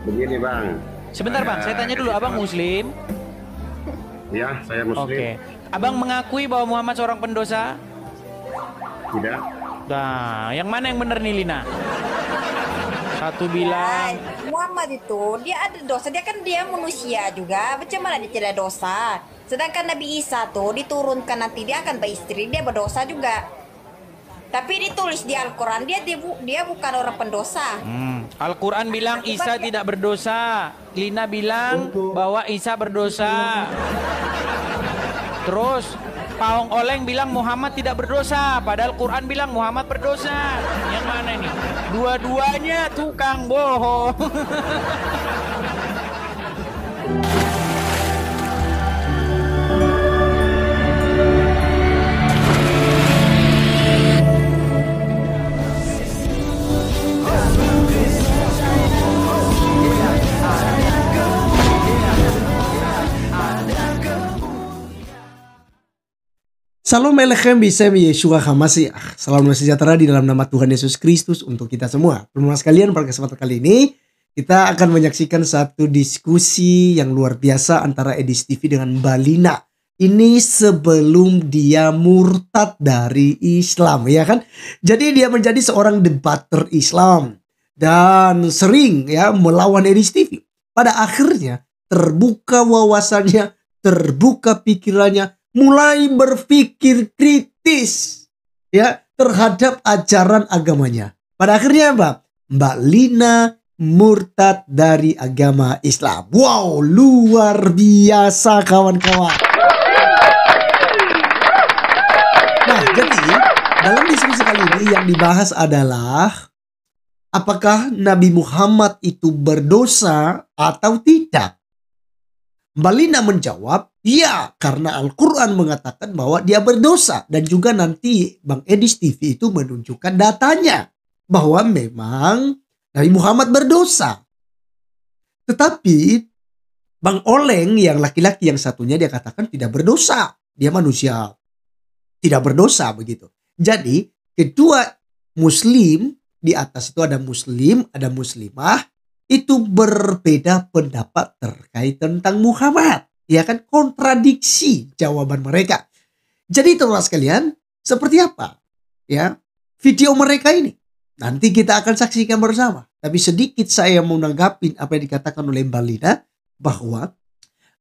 Begini bang. Sebentar bang, saya tanya dulu, abang muslim? Ya, saya muslim. Oke. Abang mengakui bahwa Muhammad seorang pendosa? Tidak. Nah, yang mana yang benar nih Lina? Satu bilang Muhammad itu dia ada dosa, dia manusia juga. Macam mana dia tidak dosa? Sedangkan Nabi Isa tuh diturunkan nanti dia akan beristri, dia berdosa juga. Tapi ditulis di Al-Quran dia bukan orang pendosa. Al-Quran bilang Isa tidak berdosa. Lina bilang bahwa Isa berdosa. Terus Paong Oleng bilang Muhammad tidak berdosa, padahal Quran bilang Muhammad berdosa. Yang mana ini? Dua-duanya tukang bohong. Salam Elechem Bisem Yeshua Hamasiah. Salam sejahtera di dalam nama Tuhan Yesus Kristus untuk kita semua. Teman-teman sekalian, pada kesempatan kali ini kita akan menyaksikan satu diskusi yang luar biasa antara Edis TV dengan Mbak Lina. Ini sebelum dia murtad dari Islam, ya kan? Jadi dia menjadi seorang debater Islam dan sering ya melawan Edis TV. Pada akhirnya terbuka wawasannya, terbuka pikirannya, mulai berpikir kritis ya terhadap ajaran agamanya. Pada akhirnya Mbak Lina murtad dari agama Islam. Wow, luar biasa kawan-kawan. Nah, jadi dalam diskusi kali ini yang dibahas adalah apakah Nabi Muhammad itu berdosa atau tidak? Mbak Lina menjawab, ya, karena Al-Quran mengatakan bahwa dia berdosa. Dan juga nanti Bang Edis TV itu menunjukkan datanya bahwa memang Nabi Muhammad berdosa. Tetapi Bang Oleng yang laki-laki yang satunya dia katakan tidak berdosa. Dia manusia tidak berdosa begitu. Jadi kedua muslim, di atas itu ada muslim, ada muslimah, itu berbeda pendapat terkait tentang Muhammad. Ya kan, kontradiksi jawaban mereka. Jadi teman-teman sekalian, seperti apa ya video mereka ini? Nanti kita akan saksikan bersama. Tapi sedikit saya mau menanggapi apa yang dikatakan oleh Mbak Lina, bahwa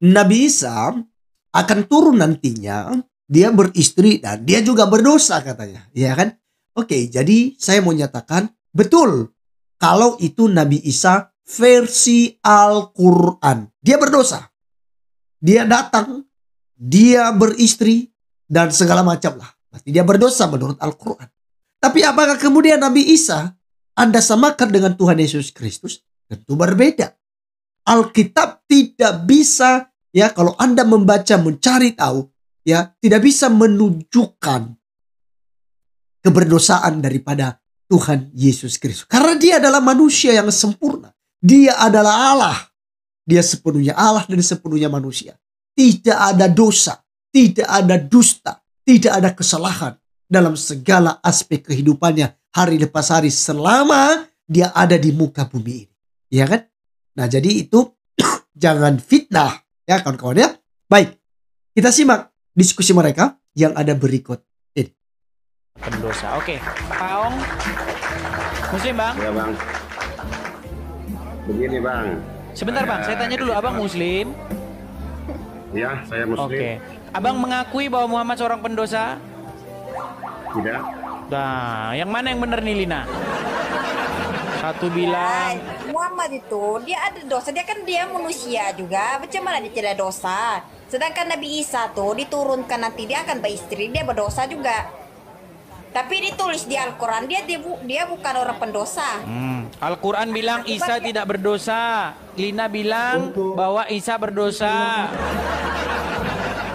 Nabi Isa akan turun nantinya, dia beristri dan dia juga berdosa katanya. Ya kan? Oke, jadi saya mau nyatakan betul kalau itu Nabi Isa versi Al-Quran. Dia berdosa. Dia datang, dia beristri, dan segala macam lah. Berarti dia berdosa menurut Al-Quran. Tapi apakah kemudian Nabi Isa Anda samakan dengan Tuhan Yesus Kristus? Tentu berbeda. Alkitab tidak bisa, ya kalau Anda membaca, mencari tahu, ya tidak bisa menunjukkan keberdosaan daripada Tuhan Yesus Kristus. Karena dia adalah manusia yang sempurna. Dia adalah Allah. Dia sepenuhnya Allah dan sepenuhnya manusia. Tidak ada dosa, tidak ada dusta, tidak ada kesalahan dalam segala aspek kehidupannya hari lepas hari selama dia ada di muka bumi ini. Ya kan? Nah, jadi itu jangan fitnah ya kawan-kawan ya. Baik, kita simak diskusi mereka yang ada berikut ini. Pendosa. Oke, Paong muslim bang? Ya bang. Begini bang. Sebentar bang, saya tanya dulu, abang muslim? Ya, saya muslim. Oke. Abang mengakui bahwa Muhammad seorang pendosa? Tidak. Nah, yang mana yang benar nih Lina? Satu bilang Muhammad itu dia ada dosa, dia manusia juga. Macam mana dia tidak dosa? Sedangkan Nabi Isa tuh diturunkan nanti dia akan beristri, dia berdosa juga. Tapi ditulis di Al-Quran dia bukan orang pendosa. Al-Quran bilang Isa tidak berdosa. Lina bilang bahwa Isa berdosa.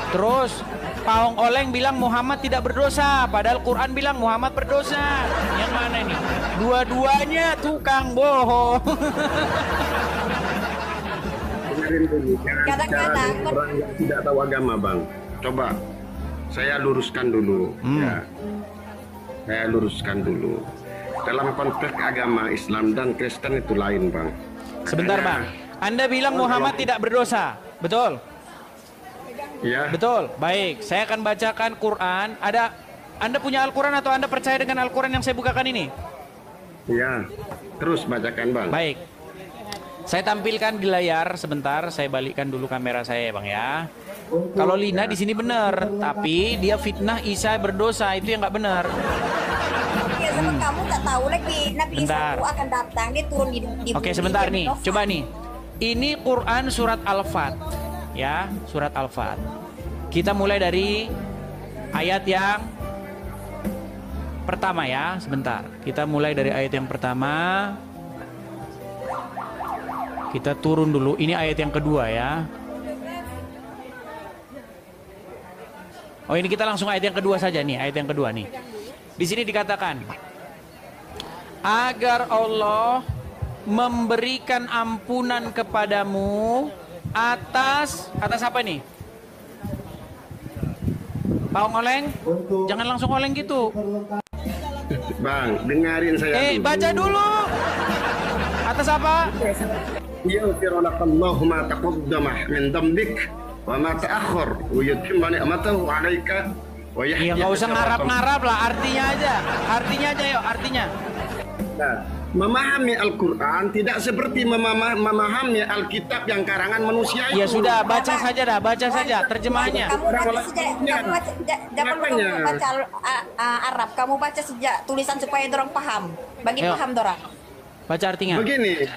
Terus Paong Oleng bilang Muhammad tidak berdosa, padahal Quran bilang Muhammad berdosa. Yang mana ini? Dua-duanya tukang bohong. Kadang-kadang orang yang tidak tahu agama bang. Coba saya luruskan dulu. Ya. Saya luruskan dulu. Dalam konteks agama Islam dan Kristen itu lain bang. Sebentar Bang. Anda bilang Muhammad tidak berdosa, betul? Ya. Betul. Baik, saya akan bacakan Quran. Anda punya Al-Quran atau Anda percaya dengan Al-Quran yang saya bukakan ini? Ya. Terus bacakan Bang. Baik. Saya tampilkan di layar sebentar. Saya balikkan dulu kamera saya, Bang ya. Kalau Lina di sini benar, tapi dia fitnah Isa berdosa, itu yang nggak benar. Ya sama kamu nggak tahu lagi Nabi Isa Bentar. itu akan datang, dia turun di Oke, bumi, sebentar dia nih. berdosa. Coba nih. Ini Quran surat Al-Fat. Ya, surat Al-Fat. Kita mulai dari ayat yang pertama ya, sebentar. Kita mulai dari ayat yang pertama. Kita turun dulu. Ini ayat yang kedua ya. Oh, ini kita langsung ayat yang kedua saja nih, ayat yang kedua nih. Di sini dikatakan agar Allah memberikan ampunan kepadamu atas apa nih? Pak Oleng, jangan langsung oleng gitu. Bang, dengarin saya dulu. Baca dulu. Atas apa? يغفر لك الله ما تقدم من ذنبك وما تأخر ويتم نعمته عليك ويهديك Ya nggak usah صراطا ngarap-ngarap lah, artinya aja yuk, artinya. Nah, memahami Al-Quran tidak seperti memahami Alkitab yang karangan manusia itu. Ya sudah, baca saja dah, baca saja terjemahannya. Kamu baca sejak, kamu baca, jangan Makanya. perlu baca Arab, kamu baca sejak tulisan supaya dorang paham, bagi Ayo. paham dorang. Baca artinya. Begini,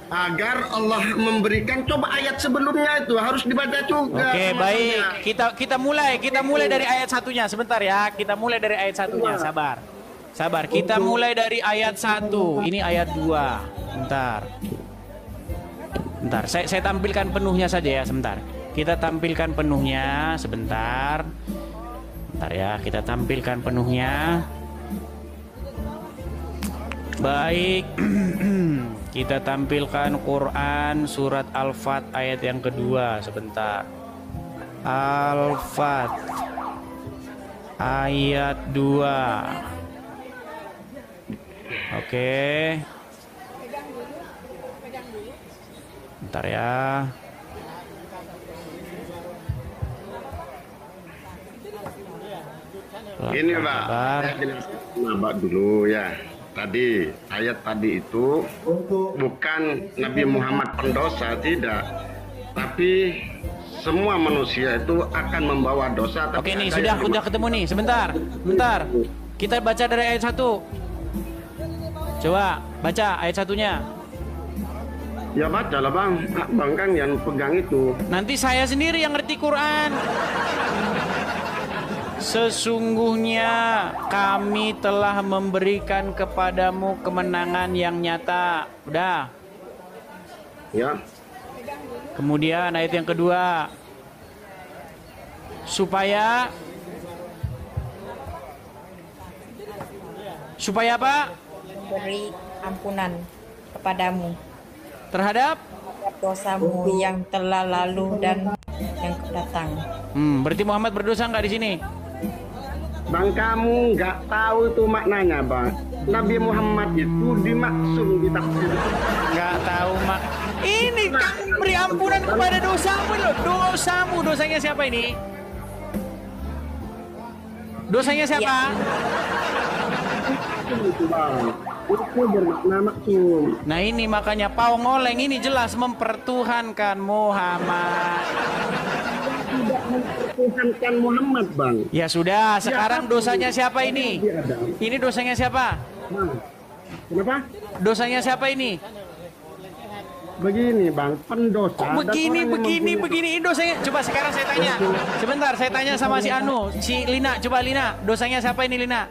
agar Allah memberikan, coba ayat sebelumnya itu harus dibaca juga. Oke, maksudnya. baik. Kita mulai dari ayat satunya. Sebentar ya. Kita mulai dari ayat satunya. Sabar. Kita mulai dari ayat 1. Ini ayat 2. Bentar. Saya tampilkan penuhnya saja ya, sebentar. Kita tampilkan penuhnya sebentar. Bentar ya, kita tampilkan penuhnya. Baik. Kita tampilkan Quran surat Al-Fat ayat yang kedua sebentar. Al-Fat ayat 2. Oke. Bentar ya. Ini Pak, saya jelaskan Pak dulu ya. Tadi ayat tadi itu bukan Nabi Muhammad pendosa, tidak, tapi semua manusia itu akan membawa dosa. Oke nih, sudah ketemu nih. Sebentar. Kita baca dari ayat 1. Coba baca ayat satunya. Ya baca lah Bang, Bang kan yang pegang itu. Nanti saya sendiri yang ngerti Quran. Sesungguhnya kami telah memberikan kepadamu kemenangan yang nyata. Udah. Ya. Kemudian ayat yang kedua. Supaya apa? Beri ampunan kepadamu Terhadap? dosamu yang telah lalu dan yang datang. Berarti Muhammad berdosa nggak di sini? Bang, kamu nggak tahu itu maknanya Bang. Nabi Muhammad itu dimaksud di tafsir. Nggak tahu mak. Ini kan beri ampunan kepada dosamu loh. Dosanya siapa ini? Dosanya siapa? Itu Bang, itu bermakna maksud. Nah ini makanya Pau Ngoleng ini jelas mempertuhankan Muhammad. Tidak mempertuhankan Muhammad Bang. Ya sudah, sekarang dosanya siapa ini? Ini dosanya siapa? Bang, kenapa? Dosanya siapa ini? Begini Bang, pendosa. Kok dan orang yang mempunyai- begini dosanya? Coba sekarang saya tanya. Sebentar, saya tanya sama si Lina. Coba Lina, dosanya siapa ini Lina?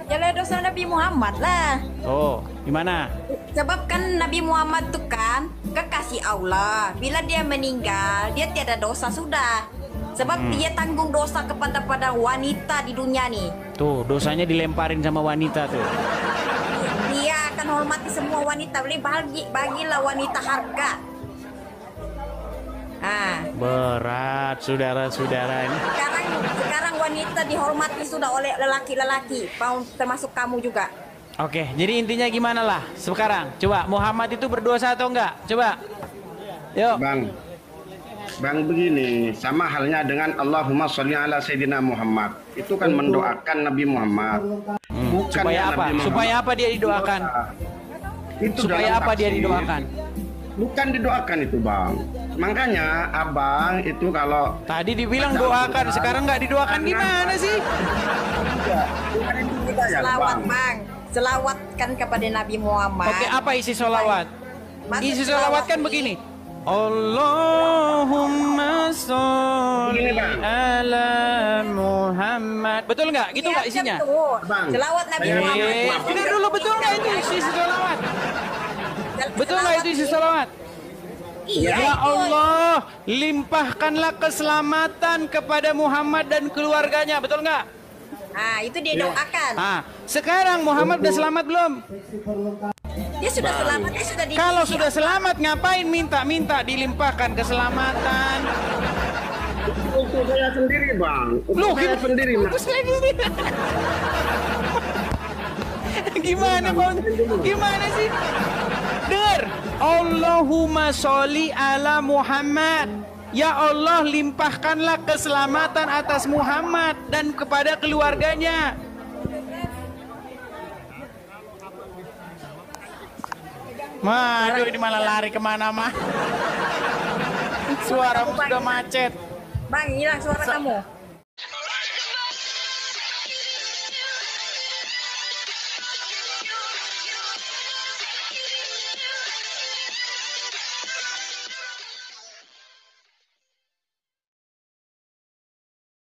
Jalan dosa Nabi Muhammad lah. Oh, gimana? Sebab kan Nabi Muhammad tuh kan kekasih Allah. Bila dia meninggal, dia tiada dosa sudah. Sebab dia tanggung dosa kepada wanita di dunia nih. Tuh, dosanya dilemparin sama wanita tuh. Dia akan hormati semua wanita. Boleh bagilah wanita harga. Berat, saudara-saudara ini. Sekarang wanita dihormati sudah oleh lelaki-lelaki, termasuk kamu juga. Oke, jadi intinya gimana lah sekarang? Coba Muhammad itu berdosa atau enggak? Coba. Yuk. Bang begini, sama halnya dengan Allahumma sholli ala Sayyidina Muhammad. Itu kan mendoakan Nabi Muhammad. Bukan Supaya apa? Nabi Muhammad. Supaya apa dia didoakan? Itu Supaya dalam apa dia tafsir. didoakan? Bukan didoakan itu bang. Makanya abang itu kalau Tadi dibilang doakan, sekarang nggak didoakan gimana sih? Selawat bang, selawatkan kepada Nabi Muhammad. Oke, apa isi sholawat? Maksud Isi sholawat kan selawat begini. Allahumma sholli Begini, Bang. ala Muhammad. Betul nggak? Gitu nggak isinya? Bang. Selawat Nabi Muhammad. Dengar dulu, betul nggak itu isi sholawat? Betul nggak itu isi sholawat? Iya, Ya itu. Allah, limpahkanlah keselamatan kepada Muhammad dan keluarganya. Betul nggak? Ah, itu dia doakan. Ah, sekarang Muhammad udah selamat belum? Dia sudah selamat, dia sudah di. Kalau sudah selamat, ngapain minta-minta dilimpahkan keselamatan? untuk saya sendiri bang. Untuk saya sendiri mas. Gimana kau? Gimana sih? Dengar, Allahumma sholli ala Muhammad. Ya Allah, limpahkanlah keselamatan atas Muhammad dan kepada keluarganya. Waduh, ini malah lari kemana mah? Suaramu sudah macet. Bang, hilang suara kamu.